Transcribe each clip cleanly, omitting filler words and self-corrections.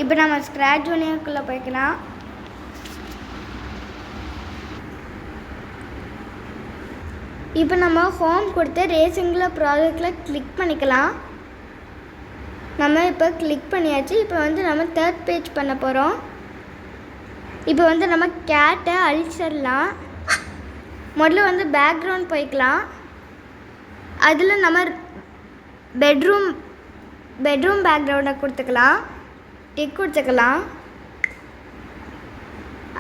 இப்போ நம்ம ஸ்க்ராட்ச் ஜூனியருக்குள்ளே போய்க்கலாம். இப்போ நம்ம ஹோம் கொடுத்து ரேசிங்கில் ப்ராஜெக்டில் கிளிக் பண்ணிக்கலாம். நம்ம இப்போ கிளிக் பண்ணியாச்சு. இப்போ வந்து நம்ம 3rd பேஜ் பண்ண போகிறோம். இப்போ வந்து நம்ம கேட்டை அழிச்சிடலாம். முதல்ல வந்து பேக்ரவுண்ட் போய்க்கலாம். அதில் நம்ம பெட்ரூம் பேக்ரவுண்டை கொடுத்துக்கலாம், டிக் கொடுத்துக்கலாம்.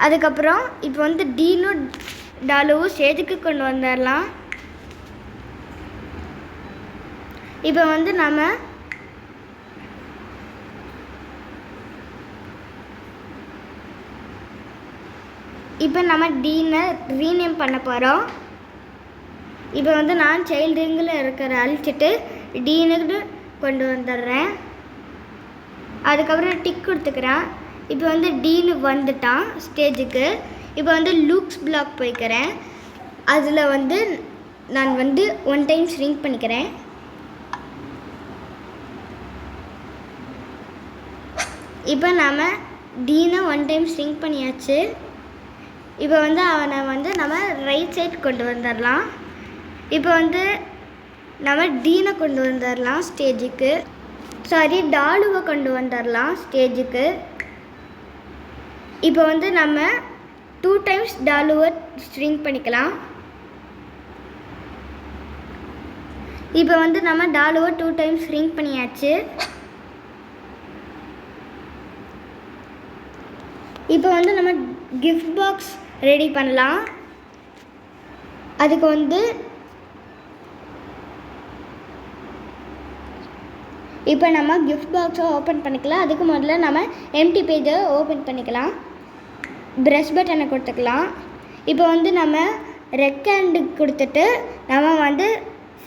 அதுக்கப்புறம் இப்போ வந்து டீனும் டாலுவும் ஸ்டேஜுக்கு கொண்டு வந்துடலாம். இப்போ வந்து நம்ம டீனை ரீநேம் பண்ண போகிறோம். இப்போ வந்து நான் சைல்டு ரிங்கில் இருக்கிற அழிச்சிட்டு டீனுக்கு கொண்டு வந்துடுறேன். அதுக்கப்புறம் டிக் கொடுத்துக்கிறேன். இப்போ வந்து டீனு வந்துட்டான் ஸ்டேஜுக்கு. இப்போ வந்து லூக்ஸ் பிளாக் போய்க்கிறேன். அதில் வந்து நான் வந்து 1 டைம் ஷ்ரிங்க் பண்ணிக்கிறேன். இப்போ நாம் டீனை 1 டைம் ஷ்ரிங்க் பண்ணியாச்சு. இப்போ வந்து அவனை வந்து நம்ம ரைட் சைட் கொண்டு வந்துடலாம். இப்போ வந்து நம்ம டீனை கொண்டு வந்துடலாம் ஸ்டேஜுக்கு. டாலுவை கொண்டு வந்துடலாம் ஸ்டேஜுக்கு. இப்போ வந்து நம்ம 2 டைம்ஸ் டாலுவை ஷ்ரிங்க் பண்ணிக்கலாம். இப்போ வந்து நம்ம டாலுவை 2 டைம்ஸ் ஷ்ரிங்க் பண்ணியாச்சு. இப்போ வந்து நம்ம கிஃப்ட் பாக்ஸ் ரெடி பண்ணலாம். அதுக்கு வந்து இப்போ நம்ம கிஃப்ட் பாக்ஸை ஓப்பன் பண்ணிக்கலாம். அதுக்கு முதல்ல நம்ம எம்டி பேஜை ஓப்பன் பண்ணிக்கலாம். ப்ரஷ் பட்டனை கொடுத்துக்கலாம். இப்போ வந்து நம்ம ரெட் ஹேண்டு கொடுத்துட்டு நம்ம வந்து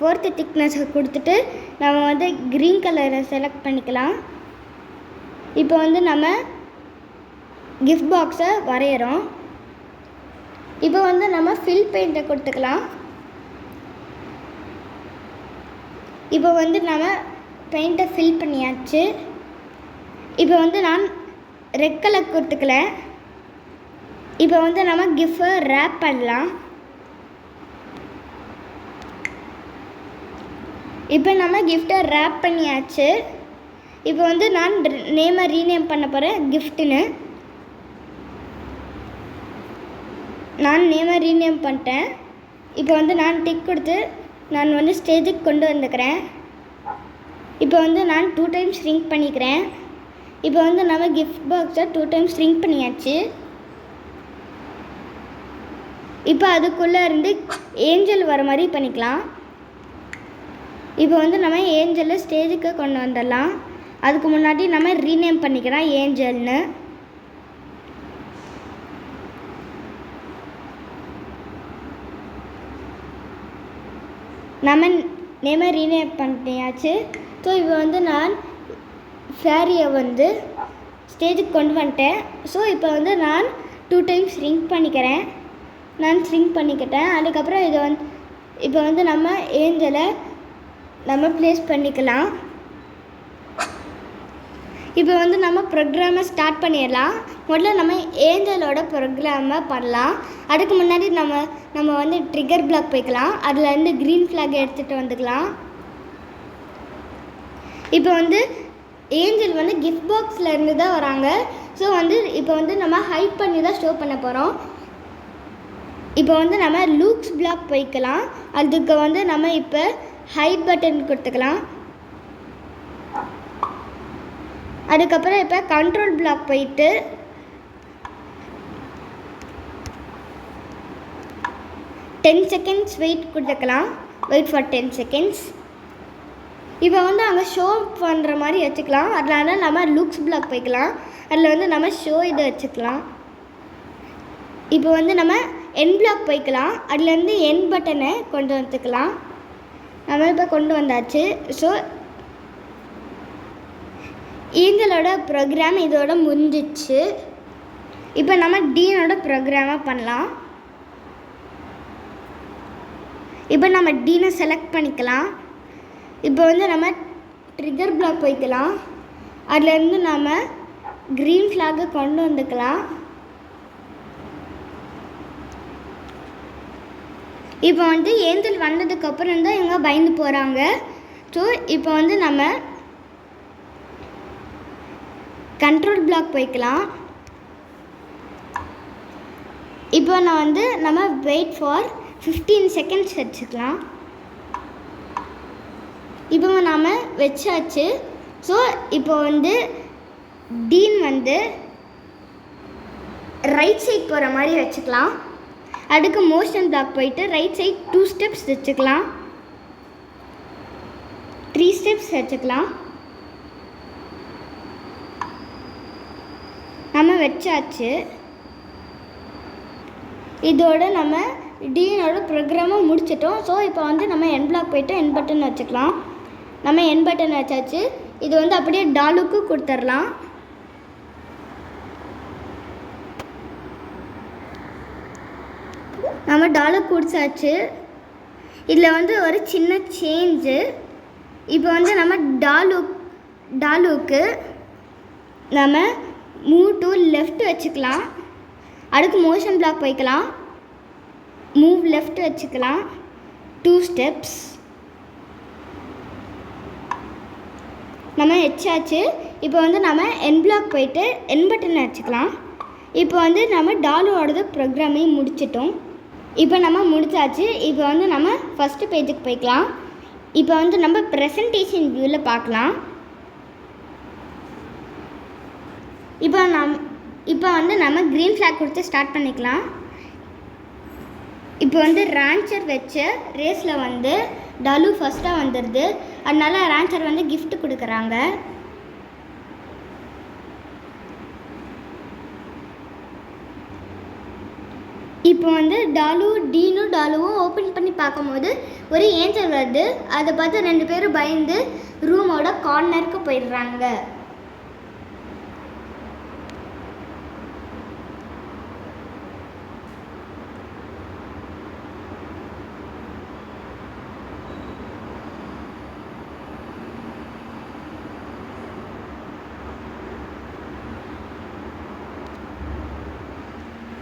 4th திக்னஸை கொடுத்துட்டு நம்ம வந்து க்ரீன் கலரை செலக்ட் பண்ணிக்கலாம். இப்போ வந்து நம்ம கிஃப்ட் பாக்ஸை வரைகிறோம். இப்போ வந்து நம்ம ஃபில் பெயிண்ட்டை கொடுத்துக்கலாம். இப்போ வந்து நம்ம பெயிண்ட்டை ஃபில் பண்ணியாச்சு. இப்போ வந்து நான் ரெட் கலர் கொடுத்துக்கல. இப்போ வந்து நம்ம கிஃப்டை ரேப் பண்ணலாம். இப்போ நம்ம கிஃப்டை ரேப் பண்ணியாச்சு. இப்போ வந்து நான் நேமை ரீநேம் பண்ண போகிறேன் கிஃப்ட்டுன்னு. நான் நேமை ரீநேம் பண்ணிட்டேன். இப்போ வந்து நான் டிக் கொடுத்து நான் வந்து ஸ்டேஜுக்கு கொண்டு வந்துக்கிறேன். இப்போ வந்து நான் 2 டைம்ஸ் ஷ்ரிங்க் பண்ணிக்கிறேன். இப்போ வந்து நம்ம கிஃப்ட் பாக்ஸை 2 டைம்ஸ் ஷ்ரிங்க் பண்ணியாச்சு. இப்போ அதுக்குள்ளே இருந்து ஏஞ்சல் வர மாதிரி பண்ணிக்கலாம். இப்போ வந்து நம்ம ஏஞ்சலை ஸ்டேஜுக்கு கொண்டு வந்துடலாம். அதுக்கு முன்னாடி நம்ம ரீநேம் பண்ணிக்கலாம் ஏஞ்சல்னு. நம்ம நேமை ரீநேம் பண்ணியாச்சு. ஸோ இப்போ வந்து நான் ஃபேரியை வந்து ஸ்டேஜுக்கு கொண்டு வந்துட்டேன். ஸோ இப்போ வந்து நான் 2 டைம்ஸ் ஷ்ரிங்க் பண்ணிக்கிறேன். நான் ஷ்ரிங்க் பண்ணிக்கிட்டேன். அதுக்கப்புறம் இப்போ வந்து நம்ம ஏஞ்சலை நம்ம ப்ளேஸ் பண்ணிக்கலாம். இப்போ வந்து நம்ம ப்ரோக்ராமை ஸ்டார்ட் பண்ணிடலாம். முதல்ல நம்ம ஏஞ்சலோட ப்ரோக்ராமை பண்ணலாம். அதுக்கு முன்னாடி நம்ம வந்து ட்ரிகர் பிளாக் போய்க்கலாம். அதில் வந்து க்ரீன் ஃப்ளாக் எடுத்துகிட்டு வந்துக்கலாம். இப்போ வந்து ஏஞ்சல் வந்து கிஃப்ட் பாக்ஸில் இருந்து தான் வராங்க. ஸோ வந்து இப்போ வந்து நம்ம ஹைட் பண்ணி தான் ஷோ பண்ண போகிறோம். இப்போ வந்து நம்ம லூக்ஸ் பிளாக் போய்க்கலாம். அதுக்கு வந்து நம்ம இப்போ ஹைட் பட்டன் கொடுத்துக்கலாம். அதுக்கப்புறம் இப்போ கண்ட்ரோல் பிளாக் போயிட்டு டென் செகண்ட்ஸ் வெயிட் கொடுத்துக்கலாம். Wait for 10 seconds. இப்போ வந்து அங்கே ஷோ பண்ணுற மாதிரி வச்சுக்கலாம். அதனால நம்ம லுக்ஸ் பிளாக் போய்க்கலாம். அதில் வந்து நம்ம ஷோ இதை வச்சுக்கலாம். இப்போ வந்து நம்ம என் பிளாக் போய்க்கலாம். அதுலேருந்து என் பட்டனை கொண்டு வந்துக்கலாம். நம்ம இப்போ கொண்டு வந்தாச்சு. ஸோ ஏஞ்சலோட ப்ரோக்ராம் இதோட முடிஞ்சிச்சு. இப்போ நம்ம டீனோட ப்ரோக்ராமை பண்ணலாம். இப்போ நம்ம டீனை செலக்ட் பண்ணிக்கலாம். இப்போ வந்து நம்ம ட்ரிகர் பிளாக் போய்க்கலாம். அதுலேருந்து நம்ம க்ரீன் ஃப்ளாகை கொண்டு வந்துக்கலாம். இப்போ வந்து ஏஞ்சல் வந்ததுக்கப்புறம் தான் இவங்க பயந்து போகிறாங்க. ஸோ இப்போ வந்து நம்ம கண்ட்ரோல் பிளாக் போய்க்கலாம். இப்போ நான் வந்து நம்ம வெயிட் ஃபார் 15 செகண்ட்ஸ் வச்சுக்கலாம். இப்போ நாம் வச்சாச்சு. ஸோ இப்போ வந்து டீன் வந்து ரைட் சைட் போகிற மாதிரி வச்சுக்கலாம். அதுக்கு மோஷன் பிளாக் போயிட்டு ரைட் சைட் 2 ஸ்டெப்ஸ் வச்சுக்கலாம், 3 ஸ்டெப்ஸ் வச்சுக்கலாம். நம்ம வச்சாச்சு. இதோட நம்ம டீனோட ப்ரோக்ராமை முடிச்சிட்டோம். ஸோ இப்போ வந்து நம்ம என் பிளாக் போயிட்டு என் பட்டன் வச்சுக்கலாம். நம்ம என் பட்டன் வச்சாச்சு. இது வந்து அப்படியே டாலுக்கு கொடுத்துடலாம். நம்ம டாலுக்கு கொடுத்தாச்சு. இதில் வந்து ஒரு சின்ன சேஞ்சு. இப்போ வந்து நம்ம டாலுக்கு நம்ம மூவ் டு லெஃப்ட் வச்சுக்கலாம். அதுக்கு மோஷன் பிளாக் போய்க்கலாம், மூவ் லெஃப்ட் வச்சுக்கலாம், 2 ஸ்டெப்ஸ். நம்ம வச்சாச்சு. இப்போ வந்து நம்ம என் பிளாக் போயிட்டு என் பட்டன் வச்சுக்கலாம். இப்போ வந்து நம்ம டாலுவோடது ப்ரோக்ராமையும் முடிச்சிட்டோம். இப்போ நம்ம முடிச்சாச்சு. இப்போ வந்து நம்ம ஃபஸ்ட்டு பேஜுக்கு போய்க்கலாம். இப்போ வந்து நம்ம ப்ரெசன்டேஷன் வியூவில் பார்க்கலாம். இப்போ வந்து நம்ம க்ரீன் ஃப்ளாக் கொடுத்து ஸ்டார்ட் பண்ணிக்கலாம். இப்போ வந்து ரான்ச்சர் வச்ச ரேஸில் வந்து டாலு ஃபஸ்ட்டாக வந்துடுது. அதனால ரான்ச்சர் வந்து gift கொடுக்குறாங்க. இப்போ வந்து டாலுவும் ஓப்பன் பண்ணி பார்க்கும்போது ஒரு ஏஞ்சல் வருது. அதை பார்த்து 2 பேரும் பயந்து ரூமோட கார்னருக்கு போயிடுறாங்க.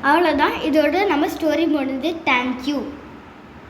அவ்வளோதான், இதோட நம்ம ஸ்டோரி முடிஞ்சு. தேங்க்யூ.